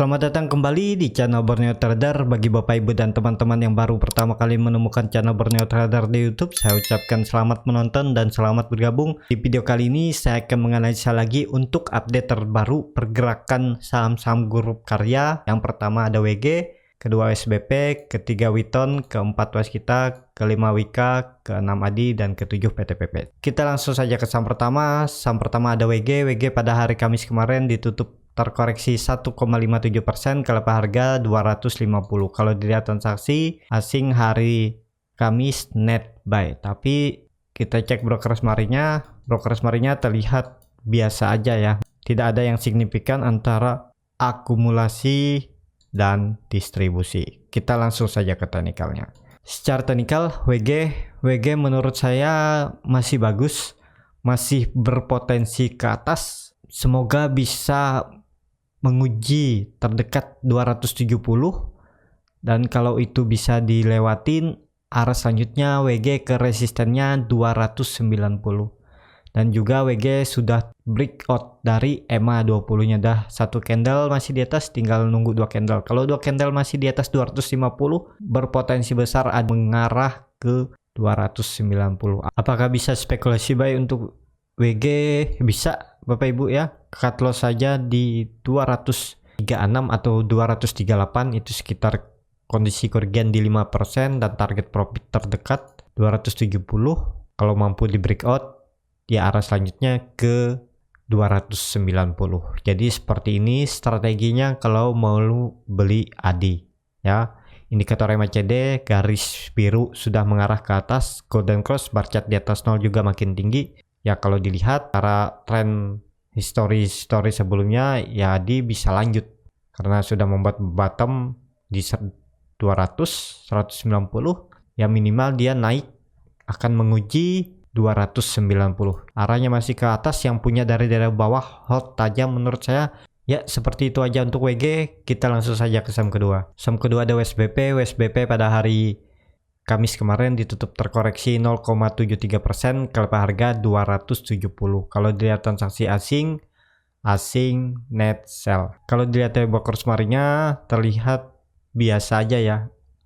Selamat datang kembali di channel Borneo Trader. Bagi Bapak Ibu dan teman-teman yang baru pertama kali menemukan channel Borneo Trader di YouTube, saya ucapkan selamat menonton dan selamat bergabung. Di video kali ini saya akan menganalisa lagi untuk update terbaru pergerakan saham-saham grup karya. Yang pertama ada WG, kedua SBP, ketiga Witon, keempat Waskita, kelima Wika, keenam Adi, dan ketujuh PTPP. Kita langsung saja ke saham pertama. Saham pertama ada WG. WG pada hari Kamis kemarin ditutup terkoreksi 1,57%, kelapa harga 250. Kalau dilihat transaksi asing hari Kamis net buy, tapi kita cek broker smarinya terlihat biasa aja ya, tidak ada yang signifikan antara akumulasi dan distribusi. Kita langsung saja ke teknikalnya. Secara teknikal WG menurut saya masih bagus, masih berpotensi ke atas. Semoga bisa menguji terdekat 270, dan kalau itu bisa dilewatin, arah selanjutnya WG ke resistennya 290. Dan juga WG sudah breakout dari EMA 20 nya, dah satu candle masih di atas, tinggal nunggu dua candle. Kalau dua candle masih di atas 250, berpotensi besar ada mengarah ke 290. Apakah bisa spekulasi buy untuk WG? Bisa Bapak Ibu ya. Cut loss saja di 236 atau 238, itu sekitar kondisi kerugian di 5%, dan target profit terdekat 270. Kalau mampu di breakout, ya arah selanjutnya ke 290. Jadi seperti ini strateginya kalau mau beli ADI ya. Indikator MACD garis biru sudah mengarah ke atas, golden cross, bar chart di atas 0 juga makin tinggi. Ya kalau dilihat cara tren histori sebelumnya, ya ADI bisa lanjut karena sudah membuat bottom di 200, 190. Ya minimal dia naik akan menguji 290. Arahnya masih ke atas, yang punya dari daerah bawah hold tajam menurut saya. Ya seperti itu aja untuk WG. Kita langsung saja ke saham kedua. Saham kedua ada WSBP. WSBP pada hari Kamis kemarin ditutup terkoreksi 0,73%, kelapa harga 270. Kalau dilihat transaksi asing net sell. Kalau dilihat dari broker smarinya terlihat biasa aja ya,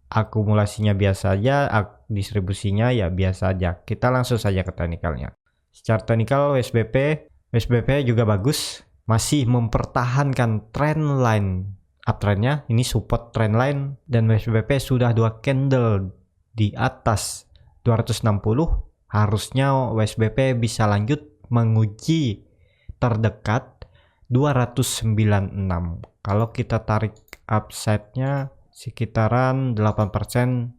akumulasinya biasa aja, distribusinya ya biasa aja. Kita langsung saja ke teknikalnya. Secara teknikal WSBP juga bagus, masih mempertahankan trend line uptrendnya. Ini support trend line, dan WSBP sudah dua candle di atas 260. Harusnya WSBP bisa lanjut menguji terdekat 296. Kalau kita tarik upside-nya sekitaran 8%,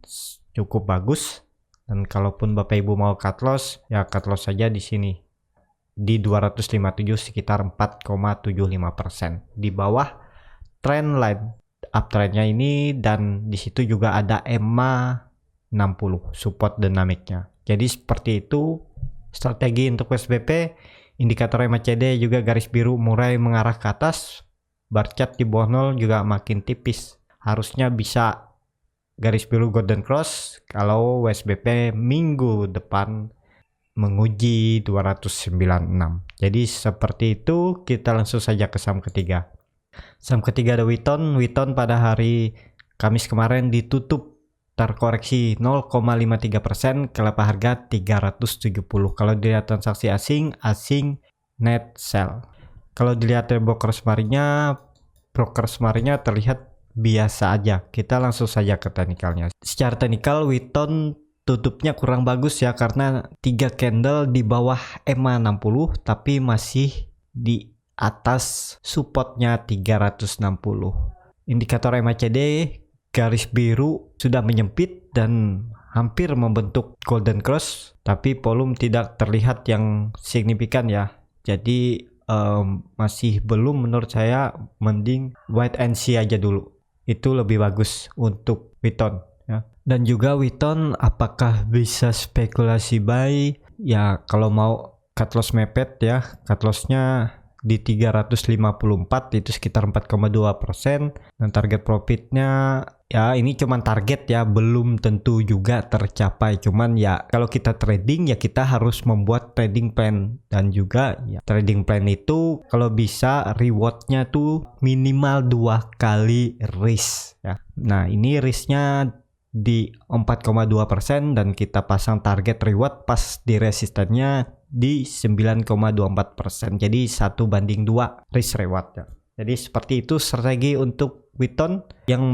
cukup bagus. Dan kalaupun Bapak Ibu mau cut loss, ya cut loss saja di sini di 257, sekitar 4,75%, di bawah trend line uptrendnya ini. Dan di situ juga ada EMA 60 support dinamiknya. Jadi seperti itu strategi untuk WSBP. Indikator MACD juga garis biru mulai mengarah ke atas, bar chart di bawah 0 juga makin tipis. Harusnya bisa garis biru golden cross kalau WSBP minggu depan menguji 296. Jadi seperti itu. Kita langsung saja ke saham ketiga. Saham ketiga ada Witon. Witon pada hari Kamis kemarin ditutup terkoreksi 0,53%, kelapa harga 370. Kalau dilihat transaksi asing net sell. Kalau dilihat dari broker smarinya terlihat biasa aja. Kita langsung saja ke teknikalnya. Secara teknikal Witon tutupnya kurang bagus ya, karena 3 candle di bawah EMA 60 tapi masih di atas supportnya 360. Indikator MACD garis biru sudah menyempit dan hampir membentuk golden cross, tapi volume tidak terlihat yang signifikan ya. Jadi masih belum, menurut saya mending wait and see aja dulu. Itu lebih bagus untuk Witon ya. Dan juga Witon apakah bisa spekulasi buy? Ya kalau mau cut loss mepet ya, cut lossnya di 354, itu sekitar 4,2%, dan target profitnya Ya ini cuman target ya, belum tentu juga tercapai. Cuman ya kalau kita trading ya kita harus membuat trading plan. Dan juga ya trading plan itu kalau bisa rewardnya tuh minimal 2 kali risk ya. Nah ini risknya di 4,2% dan kita pasang target reward pas di resistennya di 9,24%. Jadi 1:2 risk reward ya. Jadi seperti itu strategi untuk Witon. Yang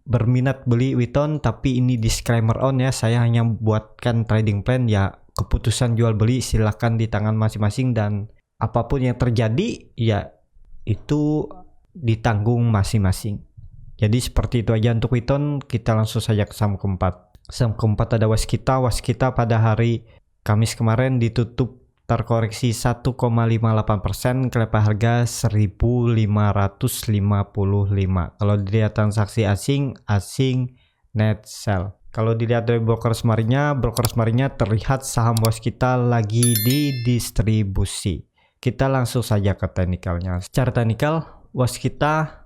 berminat beli Witon, tapi ini disclaimer on ya, saya hanya buatkan trading plan ya, keputusan jual beli silahkan di tangan masing-masing dan apapun yang terjadi ya itu ditanggung masing-masing. Jadi seperti itu aja untuk Witon. Kita langsung saja ke saham keempat. Saham keempat ada Waskita. Waskita pada hari Kamis kemarin ditutup terkoreksi 1,58%, kelepas harga 1.555. Kalau dilihat transaksi asing net sell. Kalau dilihat dari broker semarinya terlihat saham Waskita lagi didistribusi. Kita langsung saja ke teknikalnya. Secara teknikal Waskita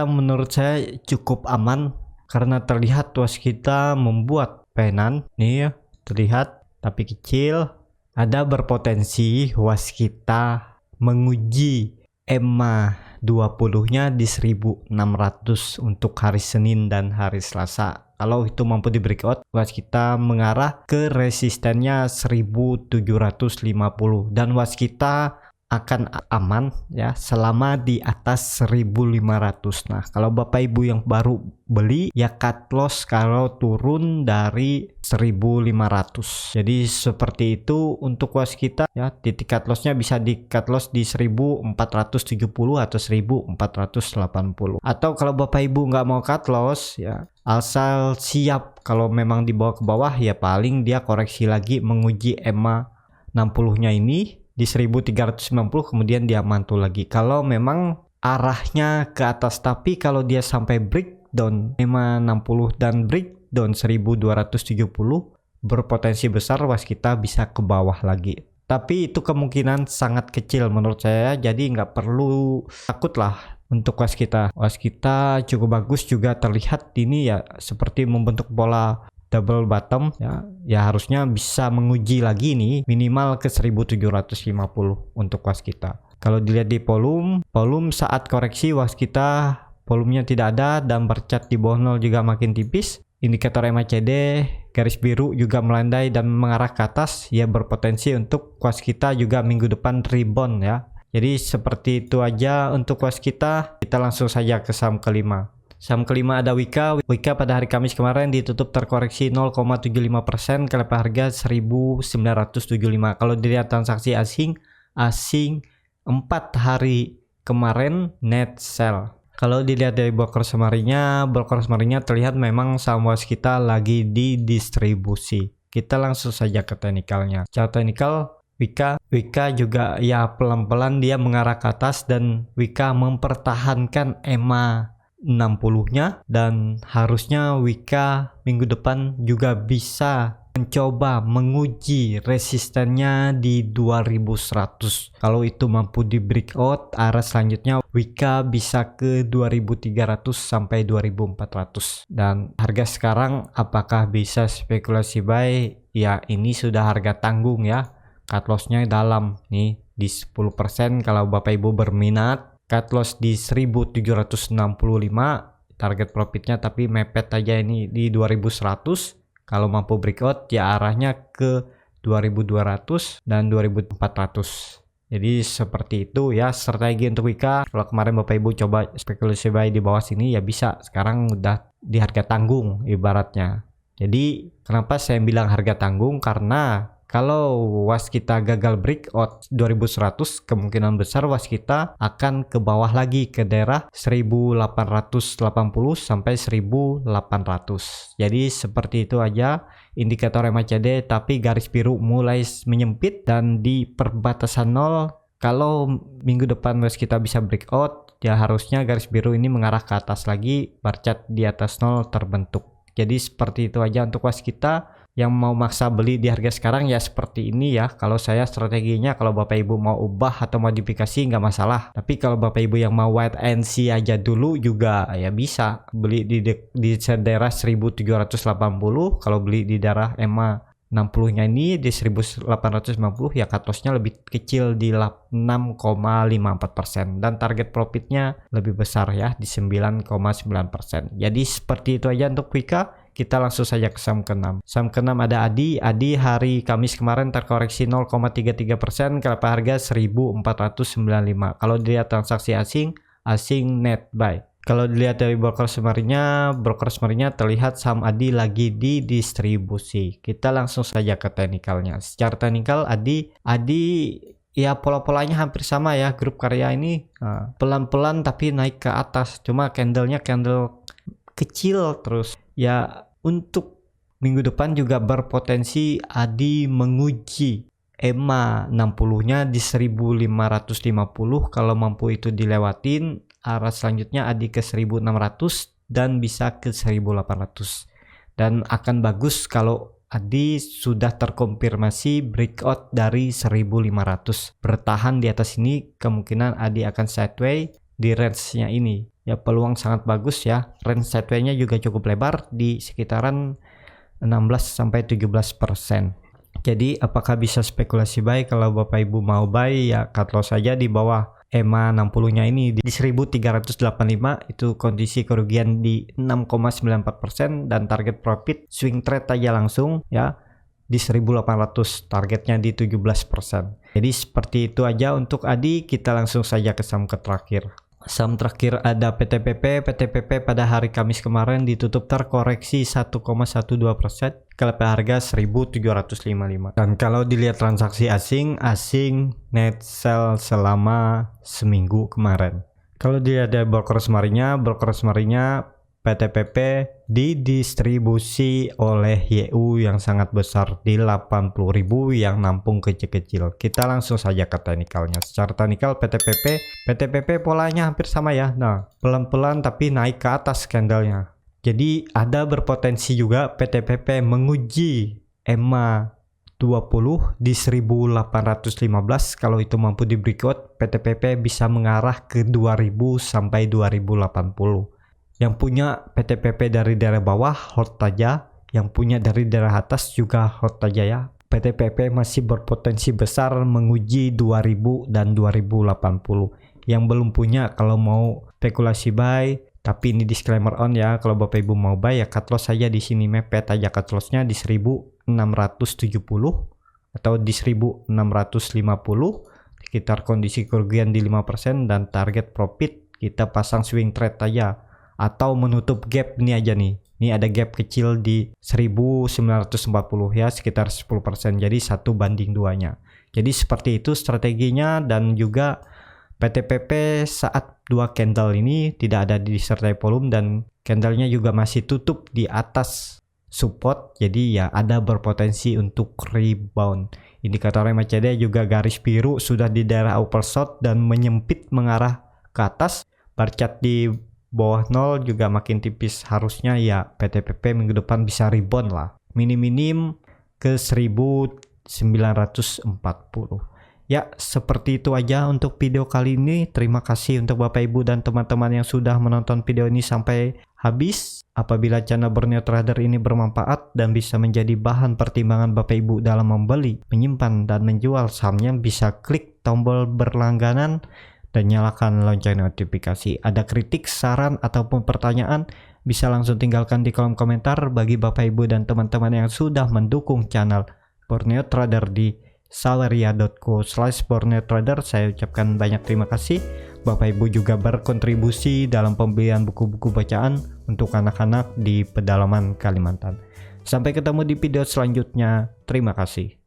menurut saya cukup aman karena terlihat Waskita membuat penan nih ya, terlihat tapi kecil. Ada berpotensi Waskita menguji EMA 20-nya di 1600 untuk hari Senin dan hari Selasa. Kalau itu mampu di breakout, Waskita mengarah ke resistennya 1750 dan Waskita akan aman ya selama di atas 1500. Nah, kalau Bapak Ibu yang baru beli ya cut loss kalau turun dari 1500. Jadi seperti itu untuk Waskita ya, titik cut lossnya bisa di cut loss di 1470 atau 1480. Atau kalau Bapak Ibu nggak mau cut loss ya, asal siap kalau memang dibawa ke bawah ya paling dia koreksi lagi menguji EMA 60-nya ini di 1390, kemudian dia mantul lagi kalau memang arahnya ke atas. Tapi kalau dia sampai breakdown 560 dan breakdown 1270, berpotensi besar Waskita bisa ke bawah lagi. Tapi itu kemungkinan sangat kecil menurut saya, jadi nggak perlu takut lah untuk Waskita. Waskita cukup bagus juga, terlihat ini ya seperti membentuk pola double bottom ya harusnya bisa menguji lagi nih minimal ke 1750 untuk Waskita. Kalau dilihat di volume saat koreksi Waskita volumenya tidak ada dan bercat di bawah 0 juga makin tipis. Indikator MACD garis biru juga melandai dan mengarah ke atas ya, berpotensi untuk Waskita juga minggu depan rebound ya. Jadi seperti itu aja untuk Waskita. Kita langsung saja ke saham kelima. Saham kelima ada Wika. Wika pada hari Kamis kemarin ditutup terkoreksi 0,75%, kelepas harga 1975. Kalau dilihat transaksi asing 4 hari kemarin net sell. Kalau dilihat dari broker semarinya terlihat memang saham Waskita lagi didistribusi. Kita langsung saja ke teknikalnya. Secara teknikal Wika juga ya pelan-pelan dia mengarah ke atas dan Wika mempertahankan EMA 60-nya dan harusnya Wika minggu depan juga bisa mencoba menguji resistennya di 2100. Kalau itu mampu di breakout, arah selanjutnya Wika bisa ke 2300 sampai 2400. Dan harga sekarang apakah bisa spekulasi buy? Ya ini sudah harga tanggung ya. Cut loss-nya dalam nih di 10% kalau Bapak Ibu berminat. Cut loss di 1765, target profitnya tapi mepet aja ini di 2100. Kalau mampu breakout ya arahnya ke 2200 dan 2400. Jadi seperti itu ya strategi untuk Wika. Kalau kemarin Bapak Ibu coba spekulasi buy di bawah sini ya bisa, sekarang udah di harga tanggung ibaratnya. Jadi kenapa saya bilang harga tanggung, karena kalau Waskita gagal breakout 2100, kemungkinan besar Waskita akan ke bawah lagi ke daerah 1880 sampai 1800. Jadi seperti itu aja indikator MACD, tapi garis biru mulai menyempit dan di perbatasan 0. Kalau minggu depan Waskita bisa breakout, ya harusnya garis biru ini mengarah ke atas lagi, bercat di atas 0 terbentuk. Jadi seperti itu aja untuk Waskita. yang mau maksa beli di harga sekarang ya seperti ini ya. Kalau saya strateginya, kalau Bapak Ibu mau ubah atau modifikasi nggak masalah. Tapi kalau Bapak Ibu yang mau wait and see aja dulu juga ya bisa beli di daerah 1780. Kalau beli di daerah EMA 60-nya ini di 1850 ya cut loss-nya lebih kecil di 6,54% dan target profitnya lebih besar ya di 9,9%. Jadi seperti itu aja untuk Quika. Kita langsung saja ke saham ke-6. Saham ke-6 ada Adi. Adi hari Kamis kemarin terkoreksi 0,33%, kelapa harga 1495. Kalau dilihat transaksi asing net buy. Kalau dilihat dari broker summary-nya terlihat saham Adi lagi didistribusi. Kita langsung saja ke teknikalnya. Secara teknikal Adi ya pola-polanya hampir sama ya. Grup karya ini pelan-pelan tapi naik ke atas. Cuma candle kecil terus. Ya untuk minggu depan juga berpotensi Adi menguji EMA 60-nya di 1550. Kalau mampu itu dilewatin, arah selanjutnya Adi ke 1600 dan bisa ke 1800. Dan akan bagus kalau Adi sudah terkonfirmasi breakout dari 1500. Bertahan di atas ini, kemungkinan Adi akan sideways di range-nya ini. Ya peluang sangat bagus ya. Range sideways-nya juga cukup lebar di sekitaran 16-17%. Jadi apakah bisa spekulasi buy? Kalau Bapak Ibu mau buy ya cut loss saja di bawah EMA 60-nya ini di 1385. Itu kondisi kerugian di 6,94% dan target profit swing trade aja langsung ya di 1800, targetnya di 17%. Jadi seperti itu aja untuk Adi. Kita langsung saja ke saham terakhir. Saham terakhir ada PTPP. PTPP pada hari Kamis kemarin ditutup terkoreksi 1,12%, kelapa harga 1755. Dan kalau dilihat transaksi asing net sell selama seminggu kemarin. Kalau dilihat dari broker summary-nya PTPP didistribusi oleh YU yang sangat besar di 80.000 yang nampung kecil-kecil. Kita langsung saja ke teknikalnya. Secara teknikal PTPP polanya hampir sama ya. Nah, pelan-pelan tapi naik ke atas candlenya. Jadi ada berpotensi juga PTPP menguji EMA 20 di 1815. Kalau itu mampu di breakout, PTPP bisa mengarah ke 2000 sampai 2080. Yang punya PTPP dari daerah bawah hold aja, yang punya dari daerah atas juga hold aja ya. PTPP masih berpotensi besar menguji 2000 dan 2080. Yang belum punya kalau mau spekulasi buy, tapi ini disclaimer on ya, kalau Bapak Ibu mau buy ya cut loss saja di sini, mepet aja cut lossnya di 1670 atau di 1650, sekitar kondisi kerugian di 5% dan target profit kita pasang swing trade aja. Atau menutup gap ini aja nih. Ini ada gap kecil di 1940 ya, sekitar 10%. Jadi 1:2-nya. Jadi seperti itu strateginya. Dan juga PTPP saat dua candle ini tidak ada disertai volume dan candlenya juga masih tutup di atas support. Jadi ya ada berpotensi untuk rebound. Indikator MACD juga garis biru sudah di daerah oversold dan menyempit mengarah ke atas. Bar chart di bawah 0 juga makin tipis, harusnya ya PTPP minggu depan bisa rebound lah, minim ke 1940. Ya seperti itu aja untuk video kali ini. Terima kasih untuk Bapak Ibu dan teman-teman yang sudah menonton video ini sampai habis. Apabila channel Borneo Trader ini bermanfaat dan bisa menjadi bahan pertimbangan Bapak Ibu dalam membeli, menyimpan dan menjual sahamnya, bisa klik tombol berlangganan dan nyalakan lonceng notifikasi. Ada kritik, saran, ataupun pertanyaan, bisa langsung tinggalkan di kolom komentar. Bagi Bapak Ibu dan teman-teman yang sudah mendukung channel Borneo Trader di saweria.co/Borneo Trader, saya ucapkan banyak terima kasih. Bapak Ibu juga berkontribusi dalam pembelian buku-buku bacaan untuk anak-anak di pedalaman Kalimantan. Sampai ketemu di video selanjutnya. Terima kasih.